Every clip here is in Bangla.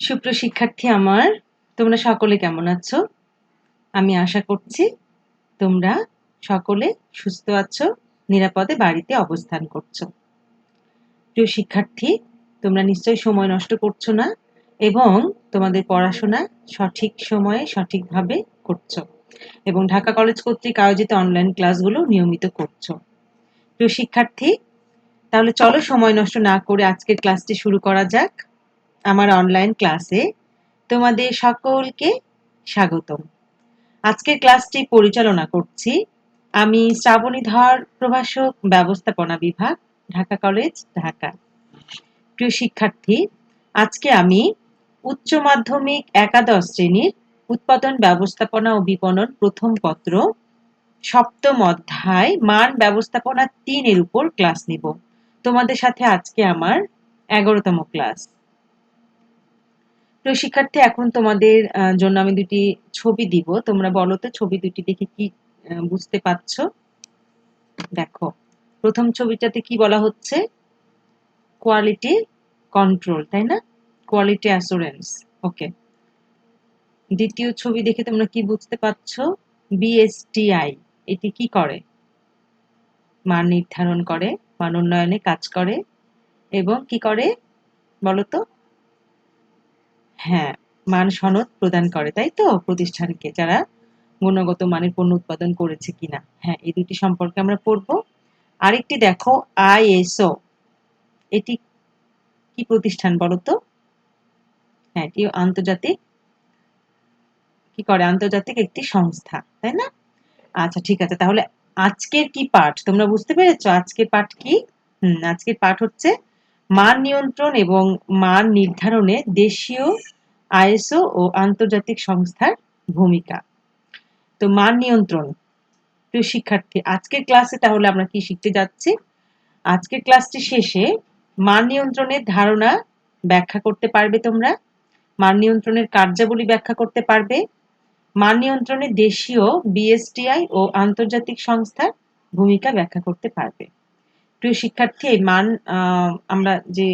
সুপ্রিয় শিক্ষার্থী আমার, তোমরা সকলে কেমন আছো? আমি আশা করছি তোমরা সকলে সুস্থ আছো, নিরাপদে বাড়িতে অবস্থান করছো। প্রিয় শিক্ষার্থী, তোমরা নিশ্চয়ই সময় নষ্ট করছো না এবং তোমাদের পড়াশোনা সঠিক সময়ে সঠিকভাবে করছো এবং ঢাকা কলেজ কর্তৃক আয়োজিত অনলাইন ক্লাসগুলো নিয়মিত করছো। প্রিয় শিক্ষার্থী, তাহলে চলো সময় নষ্ট না করে আজকের ক্লাসটি শুরু করা যাক। আমার অনলাইন ক্লাসে তোমাদের সকলকে স্বাগতম। আজকের ক্লাসটি পরিচালনা করছি আমি শ্রাবণী ধর, প্রভাষক, ব্যবস্থাপনা বিভাগ, ঢাকা কলেজ, ঢাকা। প্রিয় শিক্ষার্থী, আজকে আমি উচ্চ মাধ্যমিক একাদশ শ্রেণীর উৎপাদন ব্যবস্থাপনা ও বিপণন প্রথম পত্র সপ্তম অধ্যায় মান ব্যবস্থাপনা ৩ এর উপর ক্লাস নিব। তোমাদের সাথে আজকে আমার ১১তম ক্লাস। প্রিয় শিক্ষার্থী, এখন তোমাদের জন্য আমি দুটি ছবি দিব। তোমরা বলো তো ছবি দুটি দেখে কি বুঝতে পারছো? দেখো, প্রথম ছবিটাতে কি বলা হচ্ছে? কোয়ালিটি কন্ট্রোল, তাই না? Quality assurance. ওকে। দ্বিতীয় ছবি দেখে তোমরা কি বুঝতে পারছো? বিএসটিআই এটি কি করে? মান নির্ধারণ করে, মান উন্নয়নে কাজ করে এবং কি করে বলো তো? হ্যাঁ, মান সনদ প্রদান করে, তাই তো? প্রতিষ্ঠানকে, যারা গুণগত মানের পণ্য উৎপাদন করেছে কিনা। হ্যাঁ, এই দুটি সম্পর্কে আমরা পড়ব। আরেকটি দেখো, আইএসও, এটি কি প্রতিষ্ঠান বলো তো? হ্যাঁ, এটি আন্তর্জাতিক কি করে? আন্তর্জাতিক একটি সংস্থা, তাই না? আচ্ছা, ঠিক আছে। তাহলে আজকের কি পাঠ তোমরা বুঝতে পেরেছো? আজকের পাঠ কি? আজকের পাঠ হচ্ছে মান নিয়ন্ত্রণ এবং মান নির্ধারণে দেশীয়, আইএসও ও আন্তর্জাতিক সংস্থার ভূমিকা। তো মান নিয়ন্ত্রণ, প্রিয় শিক্ষার্থী, আজকের ক্লাসে তাহলে আমরা কি শিখতে যাচ্ছি? আজকের ক্লাসটি শেষে মান নিয়ন্ত্রণের ধারণা ব্যাখ্যা করতে পারবে তোমরা, মান নিয়ন্ত্রণের কার্যাবলী ব্যাখ্যা করতে পারবে, মান নিয়ন্ত্রণে দেশীয়, বিএসটিআই ও আন্তর্জাতিক সংস্থার ভূমিকা ব্যাখ্যা করতে পারবে। প্রিয় শিক্ষার্থী, এই মান আমরা যে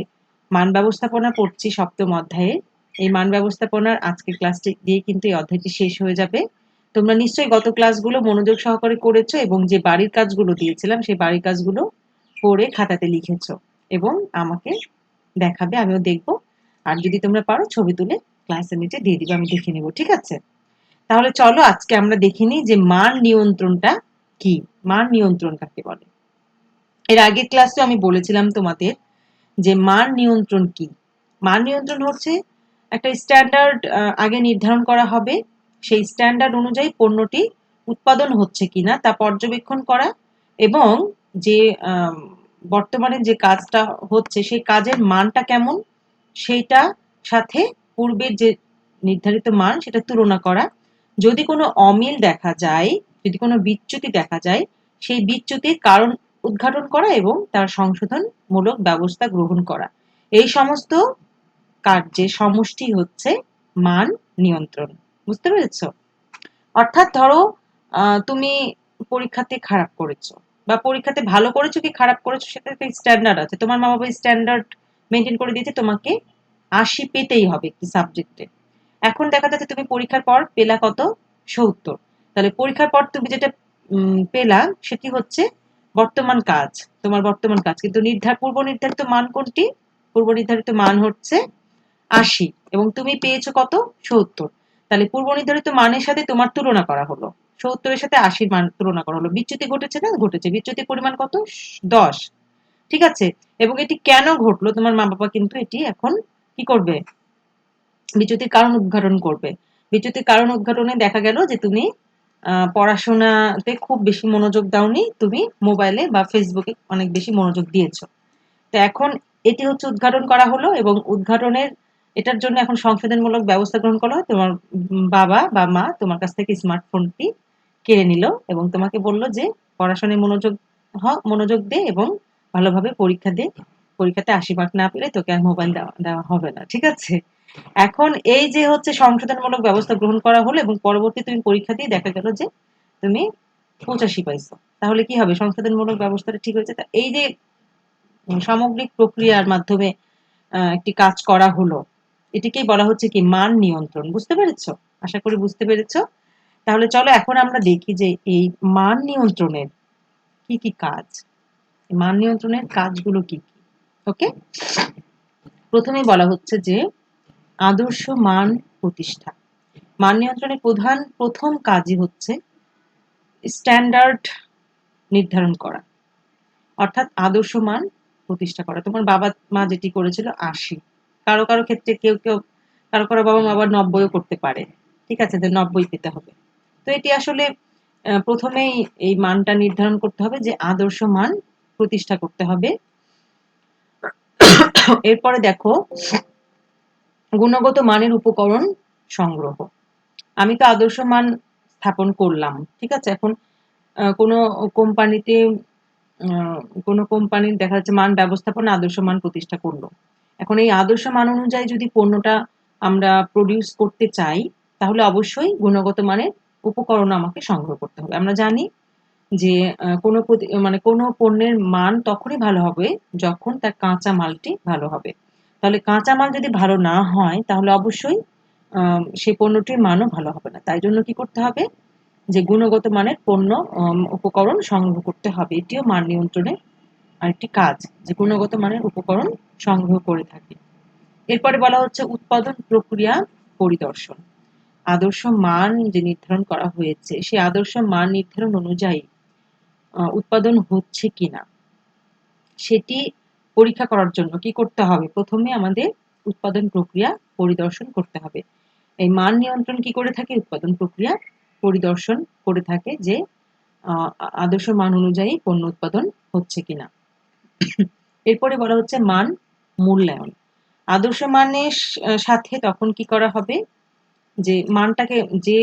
মান ব্যবস্থাপনা পড়ছি সপ্তম অধ্যায়ে, এই মান ব্যবস্থাপনার আজকের ক্লাসটি দিয়ে কিন্তু এই অধ্যায়টি শেষ হয়ে যাবে। তোমরা নিশ্চয়ই গত ক্লাসগুলো মনোযোগ সহকারে করেছো এবং যে বাড়ির কাজগুলো দিয়েছিলাম সেই বাড়ির কাজগুলো পড়ে খাতাতে লিখেছো এবং আমাকে দেখাবে, আমিও দেখব। আর যদি তোমরা পারো ছবি তুলে ক্লাসের নিচে দিয়ে দিবে, আমি দেখে নেব। ঠিক আছে? তাহলে চলো আজকে আমরা দেখে নিই যে মান নিয়ন্ত্রণটা কি, মান নিয়ন্ত্রণ কাকে বলে। এর আগের ক্লাসে আমি বলেছিলাম তোমাদের যে মান নিয়ন্ত্রণ কি। মান নিয়ন্ত্রণ হচ্ছে একটা স্ট্যান্ডার্ড আগে নির্ধারণ করা হবে, সেই স্ট্যান্ডার্ড অনুযায়ী পণ্যটি উৎপাদন হচ্ছে কিনা তা পর্যবেক্ষণ করা এবং যে বর্তমানে যে কাজটা হচ্ছে সেই কাজের মানটা কেমন সেইটা সাথে পূর্বের যে নির্ধারিত মান সেটা তুলনা করা। যদি কোনো অমিল দেখা যায়, যদি কোনো বিচ্যুতি দেখা যায়, সেই বিচ্যুতির কারণ উদ্ঘাটন করা এবং তার সংশোধনমূলক ব্যবস্থা গ্রহণ করা। এই সমস্ত কার্যের সমষ্টি হচ্ছে মান নিয়ন্ত্রণ। বুঝতে পেরেছ? অর্থাৎ ধরো তুমি পরীক্ষাতে খারাপ করেছো বা পরীক্ষাতে ভালো করেছো কি খারাপ করেছো সেটা একটা স্ট্যান্ডার্ড আছে। তোমার মা বাবা স্ট্যান্ডার্ড মেনটেন করে দিয়েছে, তোমাকে ৮০ পেতেই হবে একটি সাবজেক্টে। এখন দেখা যাচ্ছে তুমি পরীক্ষার পর পেলা কত? ৭০। তাহলে পরীক্ষার পর তুমি যেটা পেলা সেটি হচ্ছে বর্তমান কাজ, তোমার বর্তমান কাজ। কিন্তু পূর্ব নির্ধারিত মান কোনটি? পূর্ব নির্ধারিত মান হচ্ছে ৮০ এবং তুমি পেয়েছো কত? ৭০। তাহলে পূর্ব নির্ধারিত মানের সাথে তোমার তুলনা করা হলো, ৭০ এর সাথে ৮০ মান তুলনা করা হলো। বিচ্যুতি ঘটেছে না? ঘটেছে। বিচ্যুতির পরিমাণ কত? ১০। ঠিক আছে? এবং এটি কেন ঘটলো তোমার মা বাবা কিন্তু এটি এখন কি করবে? বিচ্যুতির কারণ উদ্ঘাটন করবে। বিচ্যুতির কারণ উদ্ঘাটনে দেখা গেল যে তুমি পড়াশোনাতে খুব বেশি মনোযোগ দাওনি, তুমি মোবাইলে বা ফেসবুকে অনেক বেশি মনোযোগ দিয়েছো। তো এখন এটি হচ্ছে উদ্ঘাটন করা হলো এবং উদ্ঘাটনের এটার জন্য এখন সংশোধনমূলক ব্যবস্থা গ্রহণ করা হয়। তোমার বাবা বা মা তোমার কাছ থেকে স্মার্টফোনটি কেড়ে নিল এবং তোমাকে বলল যে পড়াশোনায় মনোযোগ দে এবং ভালোভাবে পরীক্ষা দে। পরীক্ষাতে ৮০ মার্ক না পেলে তোকে আর মোবাইল দেওয়া হবে না। ঠিক আছে? এখন এই যে হচ্ছে সংশোধনমূলক ব্যবস্থা গ্রহণ করা হলো এবং পরবর্তী তুমি পরীক্ষা দিয়ে দেখা গেল যে তুমি ৮৫ পাইছো। তাহলে কি হবে? সংশোধনমূলক ব্যবস্থাটা ঠিক হয়েছে। এই যে সামগ্রিক প্রক্রিয়ার মাধ্যমে একটি কাজ করা হলো, এটিকেই বলা হচ্ছে কি মান নিয়ন্ত্রণ। বুঝতে পেরেছো? আশা করি বুঝতে পেরেছো। তাহলে চলো এখন আমরা দেখি যে এই মান নিয়ন্ত্রণের কি কি কাজ, মান নিয়ন্ত্রণের কাজগুলো কি কি। ওকে, প্রথমেই বলা হচ্ছে যে আদর্শ মান প্রতিষ্ঠা। মান নিয়ন্ত্রণের প্রথম কাজই হচ্ছে স্ট্যান্ডার্ড নির্ধারণ করা, অর্থাৎ আদর্শ মান প্রতিষ্ঠা করা। তোমার বাবা মা যেটি করেছিল ৮০, কারো কারো ক্ষেত্রে কারো কারো বাবা মা আবার ৯০ও করতে পারে। ঠিক আছে, যে ৯০ পেতে হবে। তো এটি আসলে প্রথমেই এই মানটা নির্ধারণ করতে হবে যে আদর্শ মান প্রতিষ্ঠা করতে হবে। এরপরে দেখো গুণগত মানের উপকরণ সংগ্রহ। আমি তো আদর্শ মান স্থাপন করলাম, ঠিক আছে। এখন কোনো কোম্পানিতে কোনো কোম্পানির দেখা যাচ্ছে মান ব্যবস্থাপনা আদর্শ মান প্রতিষ্ঠা করলো। এখন এই আদর্শ মান অনুযায়ী যদি পণ্যটা আমরা প্রডিউস করতে চাই, তাহলে অবশ্যই গুণগত মানের উপকরণ আমাকে সংগ্রহ করতে হবে। আমরা জানি যে কোনো পণ্যের মান তখনই ভালো হবে যখন তার কাঁচা মালটি ভালো হবে। তাহলে কাঁচা মাল যদি ভালো না হয়, তাহলে অবশ্যই সেই পণ্যটির মানও ভালো হবে না। তাই জন্য কি করতে হবে, যে গুণগত মানের পণ্য উপকরণ সংগ্রহ করতে হবে। এটিও মান নিয়ন্ত্রণের আরেকটি কাজ, যে গুণগত মানের উপকরণ সংগ্রহ করে থাকে। এরপরে বলা হচ্ছে উৎপাদন প্রক্রিয়া পরিদর্শন। আদর্শ মান যে নির্ধারণ করা হয়েছে, সেই আদর্শ মান নির্ধারণ অনুযায়ী উৎপাদন হচ্ছে কিনা সেটি পরীক্ষা করার জন্য কি করতে হবে, প্রথমে আমাদের উৎপাদন প্রক্রিয়া পরিদর্শন করতে হবে। এই মান নিয়ন্ত্রণ কি করে থাকে, উৎপাদন প্রক্রিয়া পরিদর্শন করে থাকে যে আদর্শ মান অনুযায়ী পণ্য উৎপাদন হচ্ছে কিনা। এরপরে বলা হচ্ছে মান মূল্যায়ন। আদর্শ মানের সাথে তখন কি করা হবে, যে মানটাকে যে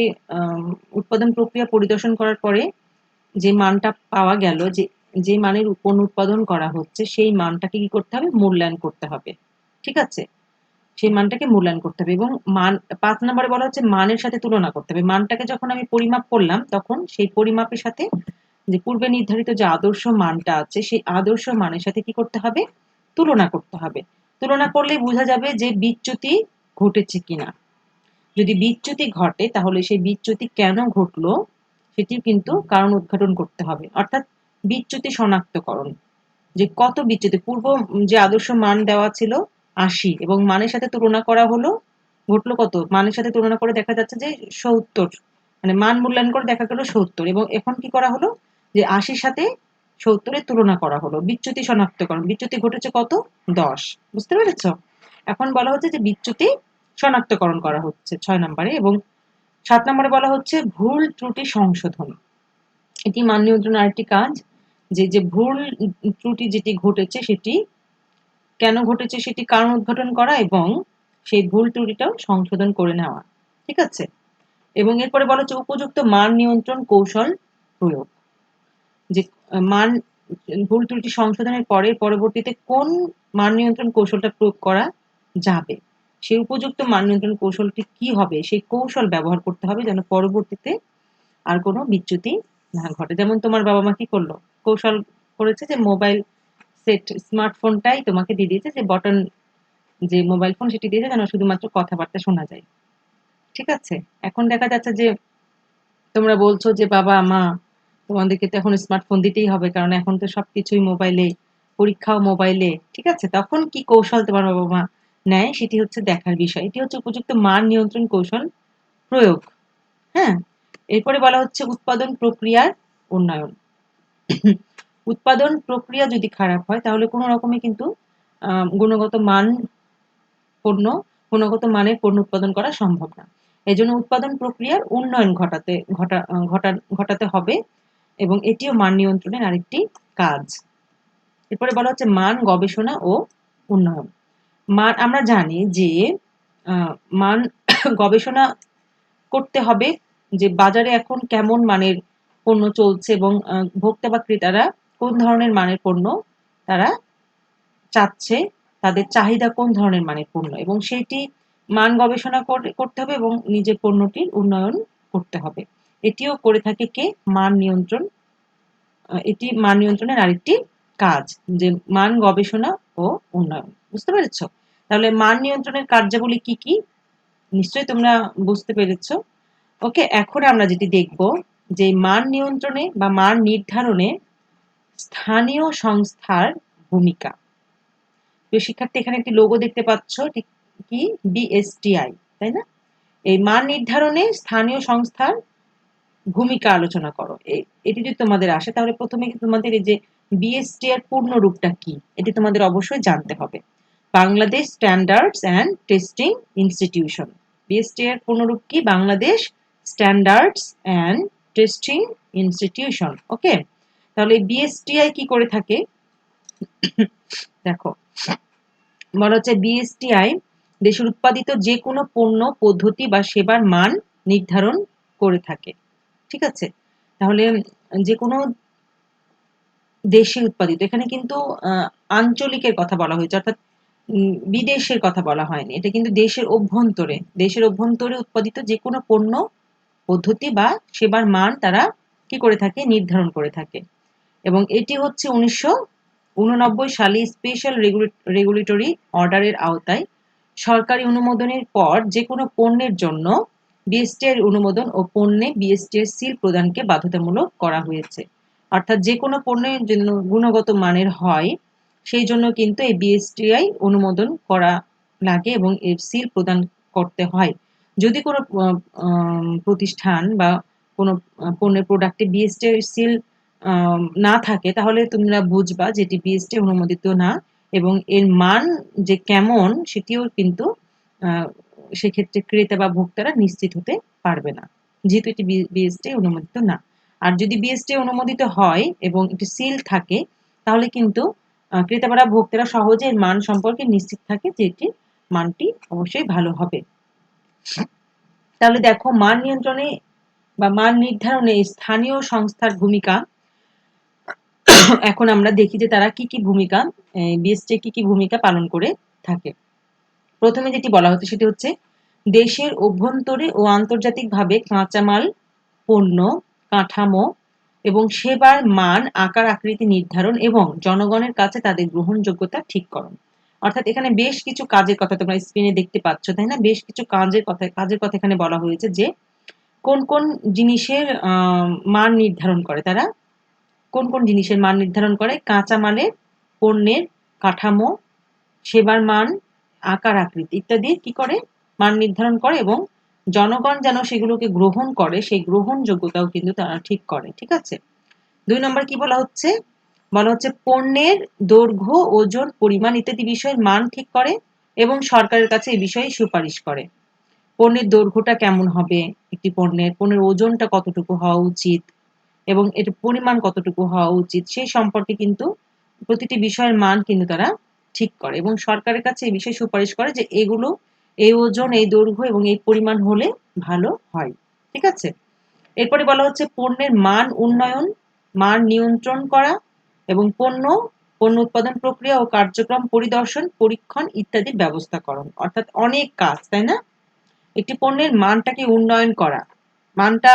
উৎপাদন প্রক্রিয়া পরিদর্শন করার পরে যে মানটা পাওয়া গেল, যে মানের পণ্য উৎপাদন করা হচ্ছে, সেই মানটাকে কি করতে হবে, মূল্যায়ন করতে হবে। ঠিক আছে, সেই মানটাকে মূল্যায়ন করতে হবে। এবং ৫ নম্বরে বলা হচ্ছে মানের সাথে তুলনা করতে হবে। মানটাকে যখন আমি পরিমাপ করলাম, তখন সেই পরিমাপের সাথে যে পূর্বে নির্ধারিত যে আদর্শ মানটা আছে, সেই আদর্শ মানের সাথে কি করতে হবে, তুলনা করতে হবে। তুলনা করলেই বোঝা যাবে যে বিচ্যুতি ঘটেছে কিনা। যদি বিচ্যুতি ঘটে, তাহলে সেই বিচ্যুতি কেন ঘটলো সেটিও কিন্তু কারণ উদ্ঘাটন করতে হবে। অর্থাৎ বিচ্যুতি শনাক্তকরণ, যে কত বিচ্যুতি, পূর্ব যে আদর্শ মান দেওয়া ছিল ৮০ এবং মানের সাথে তুলনা করা হলো, ঘটলো কত, মানের সাথে তুলনা করে দেখা যাচ্ছে যে ৭০, মানে মান মূল্যায়ন করে দেখা গেল ৭০, এবং এখন কি করা হলো, যে ৮০ সাথে ৭০ এর তুলনা করা হলো, বিচ্যুতি শনাক্তকরণ, বিচ্যুতি ঘটেছে কত, ১০। বুঝতে পেরেছ? এখন বলা হচ্ছে যে বিচ্যুতি শনাক্তকরণ করা হচ্ছে ৬ নম্বরে। এবং ৭ নম্বরে বলা হচ্ছে ভুল ত্রুটি সংশোধন। এটি মান নিয়ন্ত্রণের আরেকটি কাজ, যে ভুল ত্রুটি যেটি ঘটেছে সেটি কেন ঘটেছে সেটি কারণ উদ্ঘাটন করা এবং সেই ভুল ত্রুটিটাও সংশোধন করে নেওয়া। ঠিক আছে, এবং এরপরে বলা হচ্ছে উপযুক্ত মান নিয়ন্ত্রণ কৌশল প্রয়োগ। যে মান ভুল ত্রুটি সংশোধনের পরে পরবর্তীতে কোন মান নিয়ন্ত্রণ কৌশলটা প্রয়োগ করা যাবে, সেই উপযুক্ত মান নিয়ন্ত্রণ কৌশলটি কি হবে, সেই কৌশল ব্যবহার করতে হবে যেন পরবর্তীতে আর কোনো বিচ্যুতি না ঘটে। যেমন তোমার বাবা মা কি করলো, কৌশল করেছে যে মোবাইল সেট স্মার্টফোনটাই তোমাকে দিয়ে দিয়েছে, যে বটন যে মোবাইল ফোন সেটি দিয়েছে যেন শুধুমাত্র কথাবার্তা শোনা যায়। ঠিক আছে, এখন দেখা যাচ্ছে যে তোমরা বলছো যে বাবা মা তোমাদেরকে তো এখন স্মার্টফোন দিতেই হবে, কারণ এখন তো সবকিছুই মোবাইলে, পরীক্ষাও মোবাইলে। ঠিক আছে, তখন কি কৌশল তোমার বাবা মা নেয় সেটি হচ্ছে দেখার বিষয়। এটি হচ্ছে উপযুক্ত মান নিয়ন্ত্রণ কৌশল প্রয়োগ। হ্যাঁ, এরপরে বলা হচ্ছে উৎপাদন প্রক্রিয়ার উন্নয়ন। উৎপাদন প্রক্রিয়া যদি খারাপ হয়, তাহলে কোনো রকমে কিন্তু গুণগত মানের পণ্য উৎপাদন করা সম্ভব না। এজন্য উৎপাদন প্রক্রিয়ার উন্নয়ন ঘটাতে হবে, এবং এটিও মান নিয়ন্ত্রণের আরেকটি কাজ। এরপরে বলা হচ্ছে মান গবেষণা ও উন্নয়ন। আমরা জানি যে মান গবেষণা করতে হবে, যে বাজারে এখন কেমন মানের পণ্য চলছে এবং ভোক্তা বা ক্রেতারা কোন ধরনের মানের পণ্য তারা চাচ্ছে, তাদের চাহিদা কোন ধরনের মানের পণ্য, এবং সেইটি মান গবেষণা করতে হবে এবং নিজের পণ্যটির উন্নয়ন করতে হবে। এটিও করে থাকে কে, মান নিয়ন্ত্রণ। এটি মান নিয়ন্ত্রণের আরেকটি কাজ, যে মান গবেষণা ও উন্নয়ন। বুঝতে পেরেছ? তাহলে মান নিয়ন্ত্রণের কার্যাবলী কি কি নিশ্চয়ই তোমরা বুঝতে পেরেছো। ওকে, এখন আমরা যেটি দেখব যে মান নিয়ন্ত্রণে বা মান নির্ধারণে স্থানীয় সংস্থার ভূমিকা। তো শিক্ষার্থী এখানে একটি লোগো দেখতে পাচ্ছ, কি বিএসটিআই, তাই না? এই মান নির্ধারণে স্থানীয় সংস্থার ভূমিকা আলোচনা করো। এটি যদি তোমাদের আসে তাহলে প্রথমে তোমাদের এই যে বিএসটি এর পূর্ণ রূপটা কি এটি তোমাদের অবশ্যই জানতে হবে। Bangladesh standards and testing institution. BST এর পূর্ণরূপ কি? Bangladesh standards and testing institution. Okay, তাহলে বিএসটিআই কি করে থাকে দেখো, বলা হচ্ছে বিএসটিআই দেশের উৎপাদিত যে কোনো পণ্য, পদ্ধতি বা সেবার মান নির্ধারণ করে থাকে। ঠিক আছে, তাহলে যে কোনো দেশে উৎপাদিত, এখানে কিন্তু আঞ্চলিকের কথা বলা হয়েছে, অর্থাৎ বিদেশের কথা বলা হয়নি। এটা কিন্তু দেশের অভ্যন্তরে উৎপাদিত যে কোনো পণ্য, পদ্ধতি বা সেবার মান তারা কি করে থাকে? নির্ধারণ করে থাকে। এবং এটি হচ্ছে 1989 সালে স্পেশাল রেগুলেটরি অর্ডারের আওতায় সরকারি অনুমোদনের পর যে কোনো পণ্যের জন্য বিএসটি এর অনুমোদন ও পণ্যে বিএসটি এর সিল প্রদানকে বাধ্যতামূলক করা হয়েছে। অর্থাৎ যে কোনো পণ্যের জন্য গুণগত মানের হয় সেই জন্য কিন্তু এই বিএসটিআই অনুমোদন করা লাগে এবং এর সিল প্রদান করতে হয়। যদি কোনো প্রতিষ্ঠান বা কোনো পণ্যের প্রোডাক্টে বিএসটি এর সিল না থাকে তাহলে তোমরা বুঝবা যেটি বিএসটি অনুমোদিত না, এবং এর মান যে কেমন সেটিও কিন্তু সেক্ষেত্রে ক্রেতা বা ভোক্তারা নিশ্চিত হতে পারবে না, যেহেতু এটি বিএসটি অনুমোদিত না। আর যদি বিএসটি অনুমোদিত হয় এবং এটি সিল থাকে তাহলে কিন্তু ক্রেতা বা ভোক্তারা সহজে এর মান সম্পর্কে নিশ্চিত থাকে যে এটির মানটি অবশ্যই ভালো হবে। তাহলে দেখো, মান নিয়ন্ত্রণে বা মান নির্ধারণে স্থানীয় সংস্থার ভূমিকা। এখন আমরা দেখি যে তারা কি কি ভূমিকা, বিএসটি কি কি ভূমিকা পালন করে থাকে। প্রথমে যেটি বলা হচ্ছে সেটি হচ্ছে দেশের অভ্যন্তরে ও আন্তর্জাতিকভাবে কাঁচামাল, পণ্য, কাঠামো এবং সেবার মান, আকার আকৃতি নির্ধারণ এবং জনগণের কাছে তাদের গ্রহণযোগ্যতা ঠিককরণ। অর্থাৎ এখানে বেশ কিছু কাজের কথা তোমরা স্ক্রিনে দেখতে পাচ্ছ, তাই না? বেশ কিছু কাজের কথা এখানে বলা হয়েছে যে কোন কোন জিনিসের মান নির্ধারণ করে তারা। কোন কোন জিনিসের মান নির্ধারণ করে? কাঁচামালের, পণ্যের, কাঠামো, সেবার মান, আকার আকৃতি ইত্যাদি কি করে? মান নির্ধারণ করে, এবং জনগণ যেন সেগুলোকে গ্রহণ করে সেই গ্রহণযোগ্যতাও কিন্তু তারা ঠিক করে। ঠিক আছে, 2 নম্বর কি বলা হচ্ছে? বলা হচ্ছে পণ্যের দৈর্ঘ্য, ওজন, পরিমাণ ইত্যাদি বিষয়ের মান ঠিক করে এবং সরকারের কাছে এই বিষয়ে সুপারিশ করে। পণ্যের দৈর্ঘ্যটা কেমন হবে, একটি পণ্যের ওজনটা কতটুকু হওয়া উচিত এবং এর পরিমাণ কতটুকু হওয়া উচিত সেই সম্পর্কে কিন্তু প্রতিটি বিষয়ের মান কিন্তু তারা ঠিক করে এবং সরকারের কাছে এই বিষয়ে সুপারিশ করে যে এগুলো, এই ওজন, এই দৈর্ঘ্য এবং এই পরিমাণ হলে ভালো হয়। ঠিক আছে, এরপরে বলা হচ্ছে পণ্যের মান উন্নয়ন, মান নিয়ন্ত্রণ করা এবং পণ্য উৎপাদন প্রক্রিয়া ও কার্যক্রম পরিদর্শন, পরীক্ষণ ইত্যাদির ব্যবস্থাকরণ। অর্থাৎ অনেক কাজ, তাই না? একটি পণ্যের মানটাকে উন্নয়ন করা, মানটা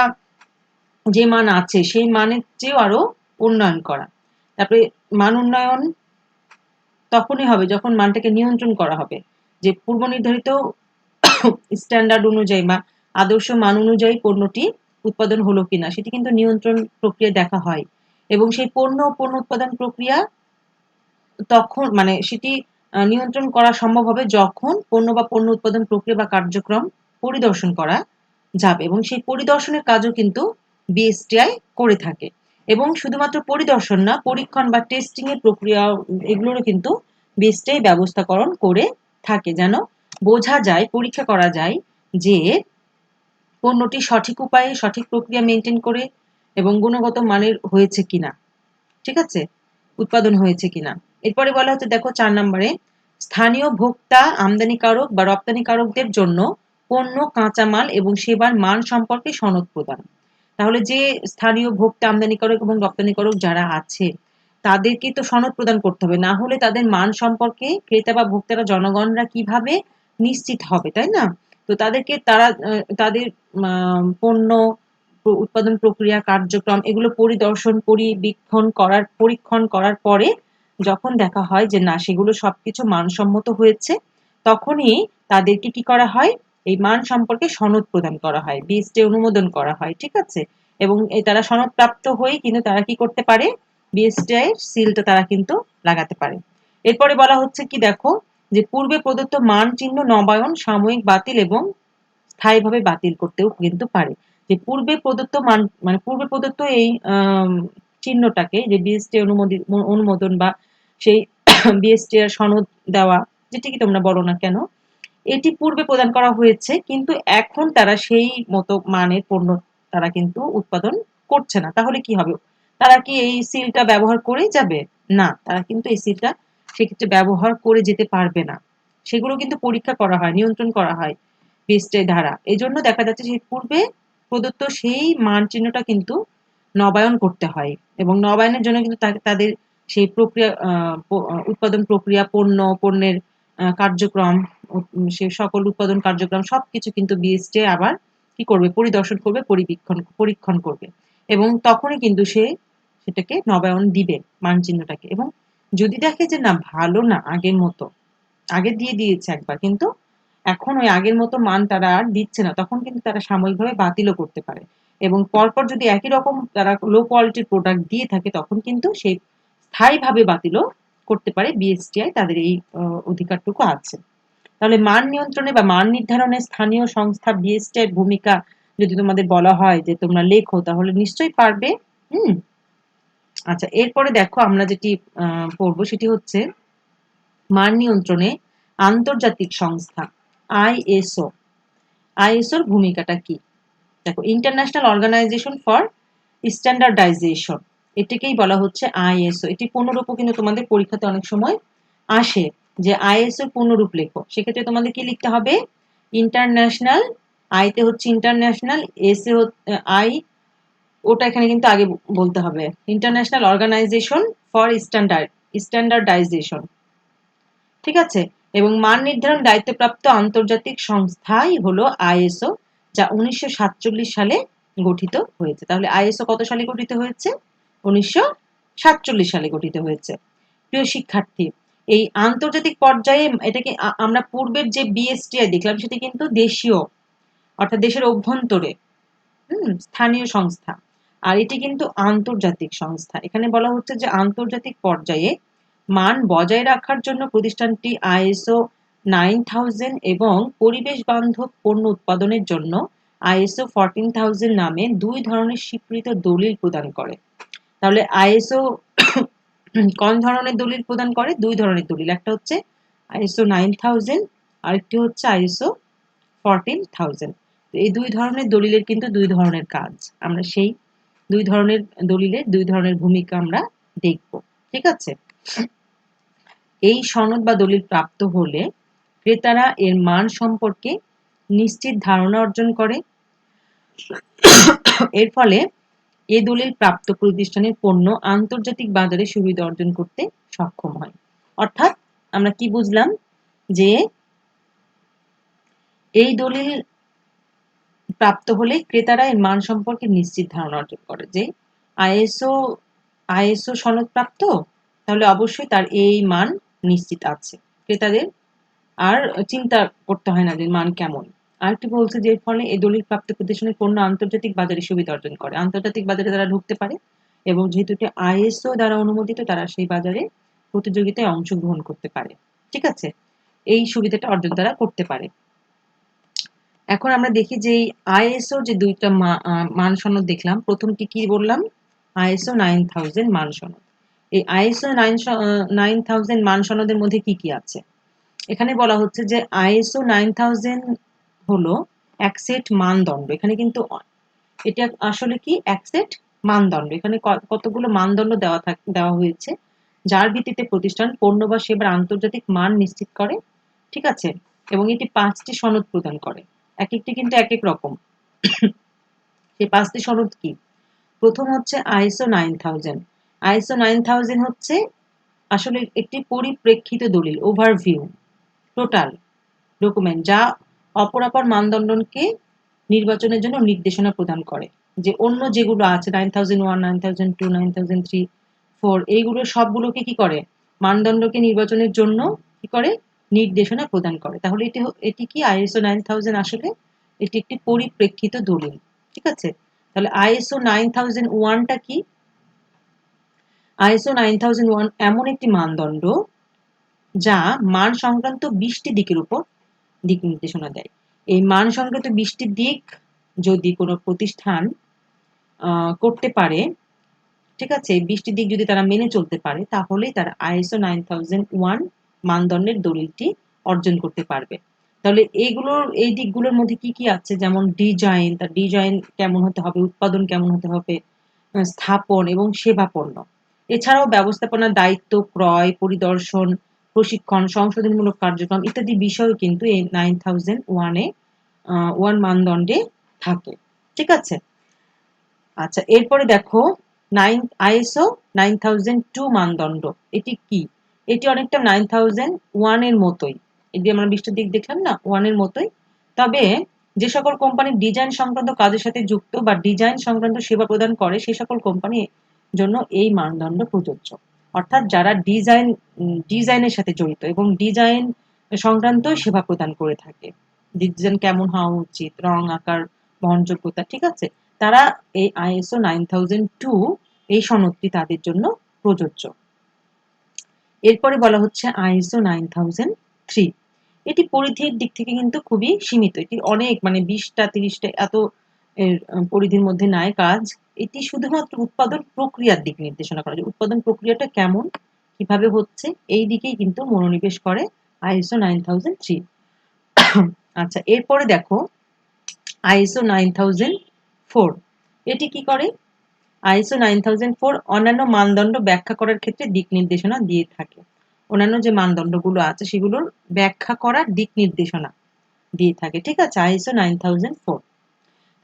যে মান আছে সেই মানের চেয়েও আরো উন্নয়ন করা। তারপরে মান উন্নয়ন তখনই হবে যখন মানটাকে নিয়ন্ত্রণ করা হবে, যে পূর্ব নির্ধারিত স্ট্যান্ডার্ড অনুযায়ী বা আদর্শ মান অনুযায়ী পণ্যটি উৎপাদন হলো কিনা সেটি কিন্তু নিয়ন্ত্রণ প্রক্রিয়া দেখা হয়, এবং সেই পণ্য উৎপাদন প্রক্রিয়া তখন মানে সেটি নিয়ন্ত্রণ করা সম্ভব হবে যখন পণ্য উৎপাদন প্রক্রিয়া বা কার্যক্রম পরিদর্শন করা যাবে, এবং সেই পরিদর্শনের কাজও কিন্তু বিএসটিআই করে থাকে। এবং শুধুমাত্র পরিদর্শন না, পরীক্ষণ বা টেস্টিং এর প্রক্রিয়া এগুলোরও কিন্তু বিএসটিআই ব্যবস্থাকরণ করে থাকে, যেন বোঝা যায়, পরীক্ষা করা যায় যে পণ্যটি সঠিক উপায়ে সঠিক প্রক্রিয়া মেনটেন করে এবং গুণগত মানের হয়েছে কিনা। ঠিক আছে, উৎপাদন হয়েছে কিনা। এরপরে বলা হচ্ছে দেখো 4 নম্বরে স্থানীয় ভোক্তা, আমদানিকারক বা রপ্তানিকারকদের জন্য পণ্য, কাঁচামাল এবং সেবার মান সম্পর্কে সনদ প্রদান। তাহলে যে স্থানীয় ভোক্তা, আমদানিকারক এবং রপ্তানিকারক যারা আছে তাদেরকে তো সনদ প্রদান করতে হবে, না হলে তাদের মান সম্পর্কে ক্রেতা বা ভোক্তারা, জনগণরা কিভাবে নিশ্চিত হবে, তাই না? তো তাদেরকে তাদের পণ্য উৎপাদন প্রক্রিয়া, কার্যক্রম এগুলো পরিদর্শন, পরীক্ষণ করার পরে যখন দেখা হয় যে না সেগুলো সবকিছু মানসম্মত হয়েছে তখনই তাদেরকে কি করা হয়, এই মান সম্পর্কে সনদ প্রদান করা হয়, বিএসটি অনুমোদন করা হয়, ঠিক আছে। এবং তারা সনদ প্রাপ্ত হয়ে কিন্তু তারা কি করতে পারে, বিএসটিআই এর সিলটা তারা কিন্তু লাগাতে পারে। এরপরে বলা হচ্ছে কি দেখো, যে পূর্বে প্রদত্ত মান চিহ্ন নবায়ন, সাময়িক বাতিল এবং স্থায়ীভাবে বাতিল করতেও কিন্তু পারে। যে পূর্বে প্রদত্ত মান মানে পূর্বে প্রদত্ত এই চিহ্নটাকে, যে বিএসটি অনুমোদন বা সেই বিএসটি এর সনদ দেওয়া, যেটি কি তোমরা বলো না কেন, এটি পূর্বে প্রদান করা হয়েছে, কিন্তু এখন তারা সেই মতো মানের পণ্য তারা কিন্তু উৎপাদন করছে না। তাহলে কি হবে, তারা কি এই সিলটা ব্যবহার করেই যাবে? না, তারা কিন্তু এই সিলটা সেক্ষেত্রে ব্যবহার করে যেতে পারবে না। সেগুলো কিন্তু পরীক্ষা করা হয়, নিয়ন্ত্রণ করা হয় বিএসটিআই দ্বারা। এজন্য দেখা যাচ্ছে সেই পূর্বে প্রদত্ত সেই মানচিহ্নটা কিন্তু নবায়ন করতে হয়, এবং নবায়নের জন্য কিন্তু তাদের সেই প্রক্রিয়া উৎপাদন প্রক্রিয়া, পণ্যের কার্যক্রম, সে সকল উৎপাদন কার্যক্রম সবকিছু কিন্তু বিএসটিআই আবার কি করবে, পরিদর্শন করবে, পরীক্ষণ করবে, এবং তখনই কিন্তু সেটাকে নবায়ন দিবে মানচিহ্নটাকে। এবং যদি দেখে যে না, ভালো না, আগের মতো, আগে দিয়ে দিয়েছে একবার কিন্তু এখন ওই আগের মতো মান তারা আর দিচ্ছে না, তখন কিন্তু তারা সাময়িকভাবে বাতিলও করতে পারে। এবং পরপর যদি একই রকম তারা লো কোয়ালিটির প্রোডাক্ট দিয়ে থাকে, তখন কিন্তু সেই স্থায়ীভাবে বাতিলও করতে পারে বিএসটিআই, তাদের এই অধিকারটুকু আছে। তাহলে মান নিয়ন্ত্রণে বা মান নির্ধারণে স্থানীয় সংস্থা বিএসটিআই এর ভূমিকা যদি তোমাদের বলা হয় যে তোমরা লেখো, তাহলে নিশ্চয়ই পারবে। হুম। আচ্ছা, এরপরে দেখো আমরা যেটি পড়বো সেটি হচ্ছে মান নিয়ন্ত্রণে আন্তর্জাতিক সংস্থা আইএসও। আইএসওর ভূমিকাটা কি? দেখো, ইন্টারন্যাশনাল অর্গানাইজেশন ফর স্ট্যান্ডার্ডাইজেশন, এটাকেই বলা হচ্ছে আইএসও। এটি পূর্ণরূপও কিন্তু তোমাদের পরীক্ষাতে অনেক সময় আসে, যে আইএসও পূর্ণরূপ লেখো। সেক্ষেত্রে তোমাদের কি লিখতে হবে, ইন্টারন্যাশনাল, আইতে হচ্ছে ইন্টারন্যাশনাল, এসে আই, ওটা এখানে কিন্তু আগে বলতে হবে, ইন্টারন্যাশনাল অর্গানাইজেশন ফর স্ট্যান্ডার্ডাইজেশন, ঠিক আছে। এবং মান নির্ধারণ দায়িত্বপ্রাপ্ত আন্তর্জাতিক সংস্থাই হলো আইএসও, যা 1947 সালে গঠিত হয়েছে। তাহলে আইএসও কত সালে গঠিত হয়েছে? 1947 সালে গঠিত হয়েছে। প্রিয় শিক্ষার্থী, এই আন্তর্জাতিক পর্যায়ে এটাকে আমরা পূর্বের যে বিএসটিআই দেখলাম সেটি কিন্তু দেশীয়, অর্থাৎ দেশের অভ্যন্তরে স্থানীয় সংস্থা, আর এটি কিন্তু আন্তর্জাতিক সংস্থা। এখানে বলা হচ্ছে যে আন্তর্জাতিক পর্যায়ে মান বজায় রাখার জন্য প্রতিষ্ঠানটি আইএসও 9000 এবং পরিবেশ বান্ধব পণ্য উৎপাদনের জন্য আইএসও 14000 নামে দুই ধরনের স্বীকৃত দলিল প্রদান করে। তাহলে আইএসও কোন ধরনের দলিল প্রদান করে? দুই ধরনের দলিল, একটা হচ্ছে আইএসও 9000, আরেকটি হচ্ছে আইএসও 14000। এই দুই ধরনের দলিলের কিন্তু দুই ধরনের কাজ, আমরা সেই দুই ধরনের দলিলের দুই ধরনের ভূমিকা আমরা দেখব, ঠিক আছে। এই সনদ বা দলিল প্রাপ্ত হলে ক্রেতারা এর মান সম্পর্কে নিশ্চিত ধারণা অর্জন করে। এর ফলে এ দলিল প্রাপ্ত প্রতিষ্ঠানের পণ্য আন্তর্জাতিক বাজারে সুবিধা অর্জন করতে সক্ষম হয়। অর্থাৎ আমরা কি বুঝলাম, যে এই দলিল প্রাপ্ত হলে ক্রেতারা এর মান সম্পর্কে নিশ্চিত ধারণা অর্জন করে, যে আইএসও সনদ প্রাপ্ত, তাহলে অবশ্যই তার এই মান নিশ্চিত আছে, ক্রেতাদের আর চিন্তা করতে হয় না যে মান কেমন। আরেকটি বলছে যে এর ফলে এই দলিল প্রাপ্ত প্রতিষ্ঠানের পণ্য আন্তর্জাতিক বাজারে সুবিধা অর্জন করে, আন্তর্জাতিক বাজারে তারা ঢুকতে পারে, এবং যেহেতু এটা আইএসও দ্বারা অনুমোদিত, তারা সেই বাজারে প্রতিযোগিতায় অংশগ্রহণ করতে পারে, ঠিক আছে। এই সুবিধাটা অর্জন তারা করতে পারে। এখন আমরা দেখি যে আইএসও যে দুইটা মান সনদ দেখলাম, প্রথমটি কি বললাম, আইএসও 9000 মান সনদ। এই আইএসও 9000 মান সনদের মধ্যে কি কি আছে? এখানে বলা হচ্ছে যে আইএসও 9000 হলো এক সেট মানদণ্ড। এখানে কিন্তু এটা আসলে কি, এক সেট মানদণ্ড। এখানে কতগুলো মানদণ্ড দেওয়া হয়েছে, যার ভিত্তিতে প্রতিষ্ঠান পণ্য বা সেবার আন্তর্জাতিক মান নিশ্চিত করে, ঠিক আছে। এবং এটি 5টি সনদ প্রদান করে, এক একটি কিন্তু এক এক রকম। সেই 5টি সনদ কি? প্রথম হচ্ছে আইএসও 9000। আইএসও 9000 হচ্ছে আসলে একটি পরিপ্রেক্ষিত দলিল, ওভারভিউ, টোটাল ডকুমেন্ট, যা অপরাপর মানদণ্ডকে নির্বাচনের জন্য নির্দেশনা প্রদান করে। যে অন্য যেগুলো আছে 9001, 9002, 9003, 4, এইগুলো সবগুলোকে কি করে, মানদণ্ডকে নির্বাচনের জন্য কি করে, নির্দেশনা প্রদান করে। তাহলে এটি কি আইএসও 9000 আসলে এটি একটি পরিপ্রেক্ষিত দলিল। ঠিক আছে? তাহলে আইএসও 9001টা কি? আইএসও 9001 এমন একটি মানদণ্ড যা মান সংক্রান্ত 20টি দিকের উপর দিক নির্দেশনা দেয়। এই মান সংক্রান্ত 20টি দিক যদি কোনো প্রতিষ্ঠান করতে পারে, ঠিক আছে, এই 20টি দিক যদি তারা মেনে চলতে পারে, তাহলেই তারা আইএসও 9001 মানদণ্ডের দলিলটি অর্জন করতে পারবে। তাহলে এই দিকগুলোর মধ্যে কি কি আছে? যেমন ডিজাইন, তার ডিজাইন কেমন হতে হবে, উৎপাদন কেমন হতে হবে, স্থাপন এবং সেবা পণ্য। এছাড়াও ব্যবস্থাপনার দায়িত্ব, ক্রয়, পরিদর্শন, প্রশিক্ষণ, সংশোধনমূলক কার্যক্রম ইত্যাদি বিষয় কিন্তু এই 9001 ওয়ান মানদণ্ডে থাকে। ঠিক আছে? আচ্ছা, এরপরে দেখো আইএসও 9002 মানদণ্ড। এটি কি? এটি অনেকটা 9001 এর মতোই। এই যে আমরা 20টা দিক দেখলাম না, 1 এর মতোই। তবে যে সকল কোম্পানি ডিজাইন সংক্রান্ত কাজের সাথে যুক্ত বা ডিজাইন সংক্রান্ত সেবা প্রদান করে সে সকল কোম্পানির জন্য এই মানদণ্ড প্রযোজ্য। অর্থাৎ যারা ডিজাইনের সাথে জড়িত এবং ডিজাইন সংক্রান্ত সেবা প্রদান করে থাকে। ডিজাইন কেমন হওয়া উচিত, রং, আকার, বহনযোগ্যতা, ঠিক আছে? তারা এই আইএসও 9002 এই সনদটি তাদের জন্য প্রযোজ্য। এরপরে বলা হচ্ছে আইএসও 9003। এটি পরিধির দিক থেকে কিন্তু খুবই সীমিত। এটি অনেক, মানে 20টা 30টা এত এর পরিধির মধ্যে নাই কাজ। এটি শুধুমাত্র উৎপাদন প্রক্রিয়ার দিক নির্দেশনা করে, যে উৎপাদন প্রক্রিয়াটা কেমন, কিভাবে হচ্ছে, এই দিকেই কিন্তু মনোনিবেশ করে আইএসও 9003। আচ্ছা, এরপরে দেখো আইএসও 9004। এটি কি করে? আইএসও 9004 অন্যান্য মানদণ্ড ব্যাখ্যা করার ক্ষেত্রে দিক নির্দেশনা দিয়ে থাকে। অন্যান্য যে মানদণ্ডগুলো আছে সেগুলোর ব্যাখ্যা করার দিক নির্দেশনা দিয়ে থাকে। ঠিক আছে? আইএসও 9004।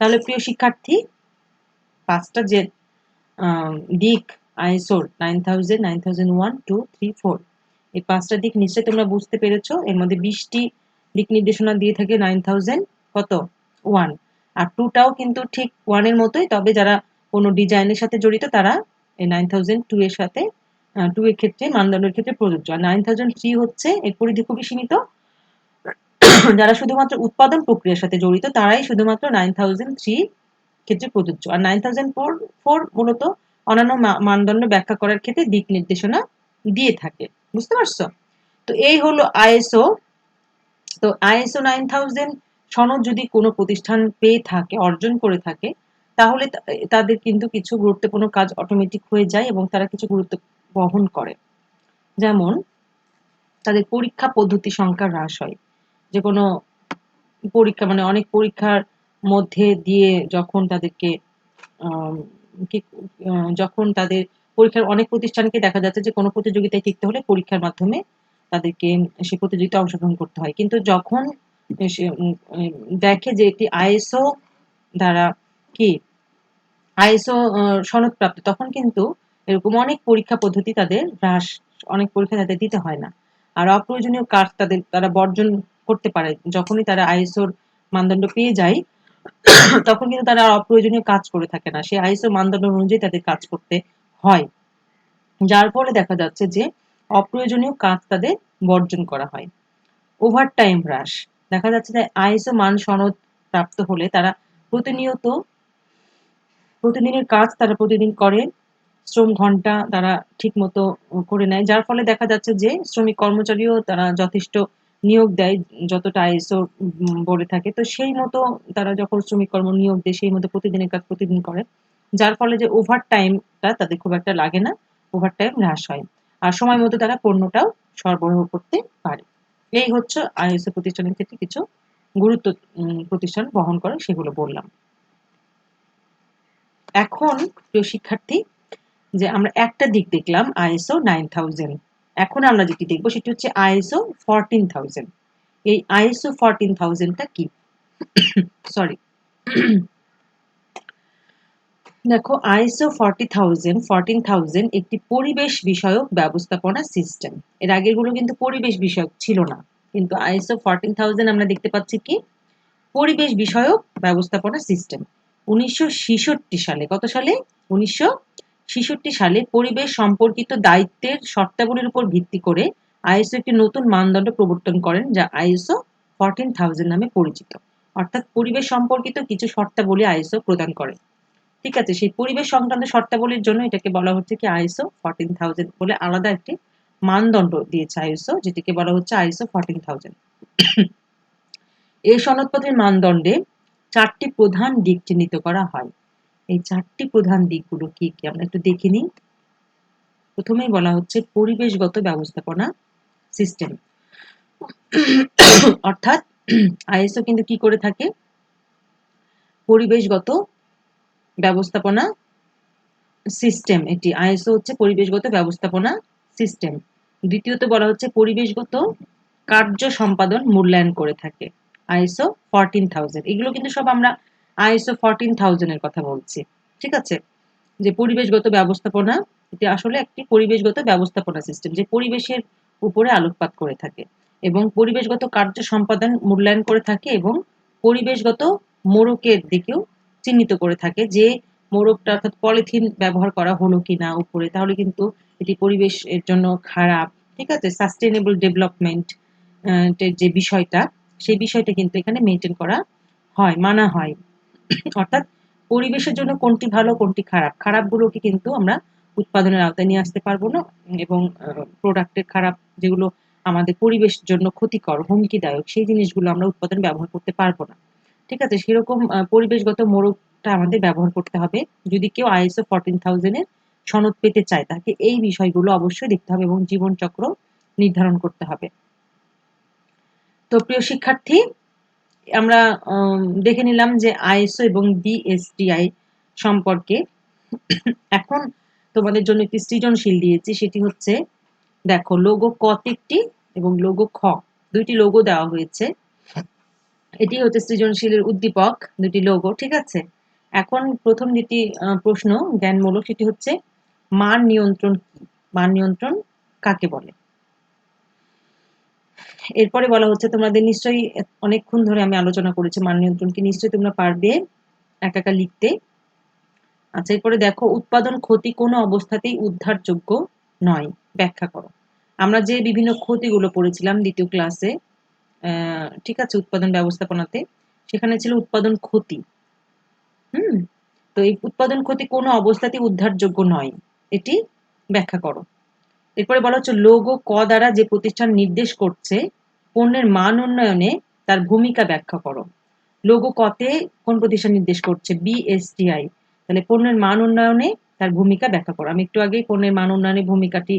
তাহলে প্রিয় শিক্ষার্থী, 5টা যে দিক আইএসও 9000, 9001, 2, 3, 4, এই 5টা দিক নিশ্চয়ই তোমরা বুঝতে পেরেছো। এর মধ্যে 20টি দিক নির্দেশনা দিয়ে থাকে 9000 কত 1, আর 2টাও কিন্তু ঠিক 1 এর মতোই। তবে যারা কোনো ডিজাইনের সাথে জড়িত তারা এই 9002 এর সাথে 2 এর ক্ষেত্রে মানদণ্ডের ক্ষেত্রে প্রযোজ্য। আর 9003 হচ্ছে এর পরিধি খুবই সীমিত। যারা শুধুমাত্র উৎপাদন প্রক্রিয়ার সাথে জড়িত তারাই শুধুমাত্র 9003 ক্ষেত্রে প্রযোজ্য। আর 9004 মূলত অন্যান্য মানদণ্ড ব্যাখ্যা করার ক্ষেত্রে দিক নির্দেশনা দিয়ে থাকে। বুঝতে পারছো? তো এই হলো আইএসও। তো আইএসও 9000 সনদ যদি কোনো প্রতিষ্ঠান পেয়ে থাকে, অর্জন করে থাকে, তাহলে তাদের কিন্তু কিছু গুরুত্বপূর্ণ কাজ অটোমেটিক হয়ে যায় এবং তারা কিছু গুরুত্ব বহন করে। যেমন তাদের পরীক্ষা পদ্ধতি সংখ্যা হ্রাস হয়। যে কোনো পরীক্ষা, মানে অনেক পরীক্ষার মধ্যে দিয়ে যখন তাদেরকে যখন তাদের পরীক্ষার অনেক প্রতিষ্ঠানকে দেখা যাচ্ছে যে কোনো প্রতিযোগিতায় টিকতে হলে পরীক্ষার মাধ্যমে তাদেরকে সে প্রতিযোগিতায় অংশগ্রহণ করতে হয়। কিন্তু যখন সে দেখে যে একটি আইএসও দ্বারা কি আইএসও সনদপ্রাপ্ত, তখন কিন্তু এরকম অনেক পরীক্ষা পদ্ধতি তাদের হ্রাস, অনেক পরীক্ষা তাদের দিতে হয় না। আর অপ্রয়োজনীয় কাজ তারা বর্জন করতে পারে। যখনই তারা আইএসওর মানদণ্ড পেয়ে যায় তখন কিন্তু তারা অপ্রয়োজনীয় কাজ করে থাকে না। সেই আইএসও মানদণ্ড অনুযায়ী তাদের কাজ করতে হয়। যার ফলে দেখা যাচ্ছে যে অপ্রয়োজনীয় কাজ তাদের বর্জন করা হয়। ওভারটাইম হ্রাস। দেখা যাচ্ছে যে আইএসও মান সনদ প্রাপ্ত হলে তারা প্রতিদিনের কাজ তারা প্রতিদিন করে, শ্রম ঘন্টা তারা ঠিক মতো করে নেয়। যার ফলে দেখা যাচ্ছে যে শ্রমিক কর্মচারীও তারা যথেষ্ট নিয়োগ দেয়, যতটা আইএসও বলে থাকে। তো সেই মতো তারা যখন শ্রমিক কর্ম নিয়োগ দেয় সেই মতো প্রতিদিনের কাজ প্রতিদিন করে। যার ফলে যে ওভার টাইমটা তাদের খুব একটা লাগে না, ওভার টাইম হ্রাস হয়। আর সময় মতো তারা পণ্যটাও সরবরাহ করতে পারে। এই হচ্ছে আইএসও প্রতিষ্ঠানের ক্ষেত্রে কিছু গুরুত্ব প্রতিষ্ঠান বহন করে, সেগুলো বললাম। এখন প্রিয় শিক্ষার্থী, যে আমরা একটা দিক দেখলাম আইএসও 9000, এখন আমরা যেটি দেখবো সেটি হচ্ছে আইএসও 14000। এই আইএসও 14000টা কি? সরি, দেখো আইএসও 14000 একটি পরিবেশ বিষয়ক ব্যবস্থাপনা সিস্টেম। এর আগেরগুলো কিন্তু পরিবেশ বিষয়ক ছিল না, কিন্তু আইএসও 14000 আমরা দেখতে পাচ্ছি কি পরিবেশ বিষয়ক ব্যবস্থাপনা সিস্টেম। 1966 সালে, কত সালে? 1966 সালে পরিবেশ সম্পর্কিত দায়িত্বের শর্তাবলীর উপর ভিত্তি করে আইএসও একটি নতুন মানদণ্ড প্রবর্তন করেন যা আইএসও 14000 নামে পরিচিত। অর্থাৎ পরিবেশ সম্পর্কিত কিছু শর্তাবলী আইএসও প্রদান করে। ঠিক আছে, সেই পরিবেশ সংক্রান্ত শর্তাবলীর জন্য এটাকে বলা হচ্ছে কি আইএসও 14000 বলে আলাদা একটি মানদণ্ড দিয়েছে আইএসও, যেটিকে বলা হচ্ছে আইএসও 14000। এই সনদপত্রের মানদণ্ডে 4টি প্রধান দিক চিহ্নিত করা হয়। এই 4টি প্রধান দিকগুলো কি কি আমরা একটু দেখে নিই। প্রথমেই বলা হচ্ছে পরিবেশগত ব্যবস্থাপনা সিস্টেম। অর্থাৎ আইএসও কিন্তু কি করে থাকে, পরিবেশগত ব্যবস্থাপনা সিস্টেম। এটি আইএসও হচ্ছে পরিবেশগত ব্যবস্থাপনা সিস্টেম। দ্বিতীয়ত বলা হচ্ছে পরিবেশগত কার্য সম্পাদন মূল্যায়ন করে থাকে আইএসও 14000। এগুলো কিন্তু সব আমরা আইএসও 14000 এর কথা বলছি। ঠিক আছে, যে পরিবেশগত ব্যবস্থাপনা, এটি আসলে একটি পরিবেশগত ব্যবস্থাপনা সিস্টেম যে পরিবেশের উপরে আলোকপাত করে থাকে এবং পরিবেশগত কার্য সম্পাদন মূল্যায়ন করে থাকে এবং পরিবেশগত মোড়কের দিকেও চিহ্নিত করে থাকে যে মোড়কটা অর্থাৎ পলিথিন ব্যবহার করা হলো কিনা উপরে, তাহলে কিন্তু এটি পরিবেশের জন্য খারাপ। ঠিক আছে, সাস্টেইনেবল ডেভেলপমেন্ট যে বিষয়টা, সেই বিষয়টা কিন্তু এখানে মেনটেন করা হয়, মানা হয়। অর্থাৎ পরিবেশের জন্য কোনটি ভালো কোনটি খারাপ, খারাপগুলোকে কিন্তু আমরা উৎপাদনের আওতায় নিয়ে আসতে পারবো না এবং প্রোডাক্টের খারাপ যেগুলো আমাদের পরিবেশের জন্য ক্ষতিকর হুমকিদায়ক সেই জিনিসগুলো আমরা উৎপাদন ব্যবহার করতে পারবো না। ঠিক আছে, সেরকম পরিবেশগত মোড়কটা আমাদের ব্যবহার করতে হবে। যদি কেউ আইএসও 14000 এর সনদ পেতে চায় তাকে এই বিষয়গুলো অবশ্যই দেখতে হবে এবং জীবনচক্র নির্ধারণ করতে হবে। তো প্রিয় শিক্ষার্থী, আমরা দেখে নিলাম যে আইএসও এবং বিএসটিআই সম্পর্কে। এখন তোমাদের জন্য একটি সৃজনশীল দিয়েছি, সেটি হচ্ছে দেখো লোগো ক একটি এবং লোগো খ, দুইটি লোগো দেওয়া হয়েছে। এটি হচ্ছে সৃজনশীলের উদ্দীপক, দুটি লোগো। ঠিক আছে, এখন প্রথম যেটি প্রশ্ন জ্ঞানমূলক, সেটি হচ্ছে মান নিয়ন্ত্রণ কি, মান নিয়ন্ত্রণ কাকে বলে। এরপরে বলা হচ্ছে তোমাদের নিশ্চয়ই অনেকক্ষণ ধরে আমি আলোচনা করেছি মান নিয়ন্ত্রণকে, নিশ্চয়ই তোমরা পারবে একা একা লিখতে। আচ্ছা, এরপরে দেখো উৎপাদন ক্ষতি কোনো অবস্থাতেই উদ্ধারযোগ্য নয়, ব্যাখ্যা করো। আমরা যে বিভিন্ন ক্ষতিগুলো পড়েছিলাম দ্বিতীয় ক্লাসে, ঠিক আছে, উৎপাদন ব্যবস্থাপনাতে, সেখানে ছিল উৎপাদন ক্ষতি। তো এই উৎপাদন ক্ষতি কোনো অবস্থাতেই উদ্ধারযোগ্য নয়, এটি ব্যাখ্যা করো। এরপরে বলা হচ্ছে লোগো ক দ্বারা যে প্রতিষ্ঠান নির্দেশ করছে পণ্যের মান উন্নয়নে তার ভূমিকা ব্যাখ্যা করো। লোগো কতে কোন প্রতিষ্ঠান নির্দেশ করছে, বিএসটিআই, তাহলে পণ্যের মান উন্নয়নে তার ভূমিকা ব্যাখ্যা করো। আমি একটু আগেই পণ্যের মান উন্নয়নের ভূমিকাটি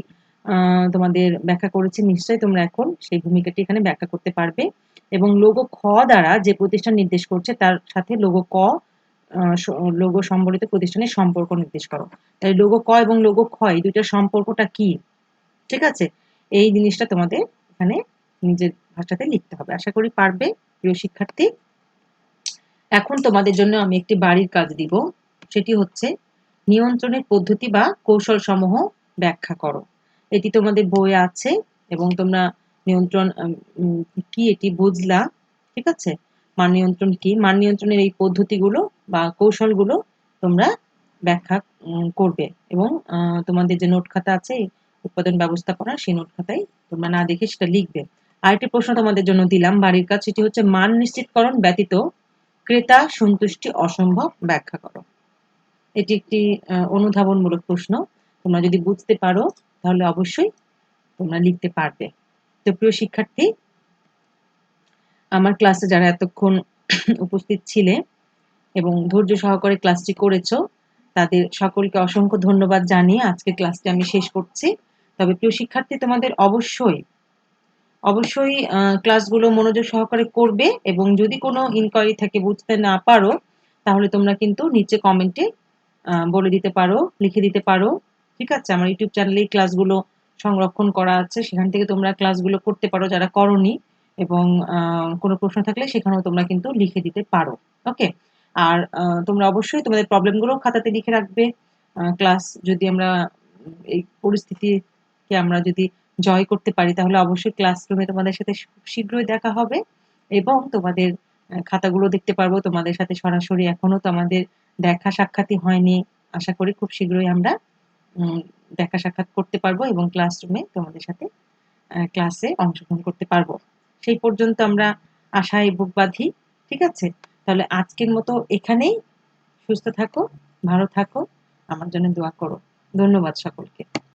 তোমাদের ব্যাখ্যা করেছি, নিশ্চয়ই তোমরা এখন সেই ভূমিকাটি এখানে ব্যাখ্যা করতে পারবে। এবং লোগো খ দ্বারা যে প্রতিষ্ঠান নির্দেশ করছে তার সাথে লোগো ক লোগো সম্বলিত প্রতিষ্ঠানের সম্পর্ক নির্দেশ করো। তাই লোগো ক এবং লোগো খ এই দুইটার সম্পর্কটা কি, ঠিক আছে, এই জিনিসটা তোমাদের এখানে নিজের ভাষাতে লিখতে হবে। আশা করি পারবে প্রিয় শিক্ষার্থী। এখন তোমাদের জন্য আমি একটি বাড়ির কাজ দিব, সেটি হচ্ছে নিয়ন্ত্রণের পদ্ধতি বা কৌশল সমূহ ব্যাখ্যা করো। এটি তোমাদের বইয়ে আছে এবং তোমরা নিয়ন্ত্রণ কি এটি বুঝলা। ঠিক আছে, মান নিয়ন্ত্রণ কি, মান নিয়ন্ত্রণের এই পদ্ধতিগুলো বা কৌশলগুলো তোমরা ব্যাখ্যা করবে এবং তোমাদের যে নোট খাতা আছে উৎপাদন ব্যবস্থাপনা, সেই নোট খাতায় তোমরা না দেখে সেটা লিখবে। আরেকটি প্রশ্ন তোমাদের জন্য দিলাম বাড়ির কাজ, সেটি হচ্ছে মান নিশ্চিতকরণ ব্যতীত ক্রেতা সন্তুষ্টি অসম্ভব, ব্যাখ্যা করো। এটি একটি অনুধাবনমূলক প্রশ্ন, তোমরা যদি বুঝতে পারো তাহলে অবশ্যই তোমরা লিখতে পারবে। তো প্রিয় শিক্ষার্থী, আমার ক্লাসে যারা এতক্ষণ উপস্থিত ছিলে এবং ধৈর্য সহকারে ক্লাসটি করেছো, তাদের সকলকে অসংখ্য ধন্যবাদ জানিয়ে আজকে ক্লাসটি আমি শেষ করছি। তবে প্রিয় শিক্ষার্থী, তোমাদের অবশ্যই অবশ্যই ক্লাসগুলো মনোযোগ সহকারে করবে এবং যদি কোনো ইনকোয়ারি থাকে, বুঝতে না পারো, তাহলে তোমরা কিন্তু নিচে কমেন্টে বলে দিতে পারো, লিখে দিতে পারো। ঠিক আছে, আমার ইউটিউব চ্যানেলে ক্লাসগুলো সংরক্ষণ করা আছে, সেখান থেকে তোমরা ক্লাসগুলো করতে পারো যারা করনি, এবং কোনো প্রশ্ন থাকলে সেখানেও তোমরা কিন্তু লিখে দিতে পারো। ওকে, আর তোমরা অবশ্যই তোমাদের প্রবলেমগুলো খাতাতে লিখে রাখবে। ক্লাস যদি আমরা এই পরিস্থিতিকে আমরা যদি জয় করতে পারি তাহলে অবশ্যই ক্লাসরুমে তোমাদের সাথে খুব শীঘ্রই দেখা হবে এবং তোমাদের খাতাগুলো দেখতে পারবো তোমাদের সাথে সরাসরি। এখনো তো আমাদের দেখা সাক্ষাৎই হয়নি, আশা করি খুব শীঘ্রই আমরা দেখা সাক্ষাৎ করতে পারবো এবং ক্লাসরুমে তোমাদের সাথে ক্লাসে অংশগ্রহণ করতে পারবো। সেই পর্যন্ত আমরা আশায় বুক বাঁধি। ঠিক আছে? তাহলে আজকের মতো এখানেই। সুস্থ থাকো, ভালো থাকো, আমার জন্য দোয়া করো। ধন্যবাদ সকলকে।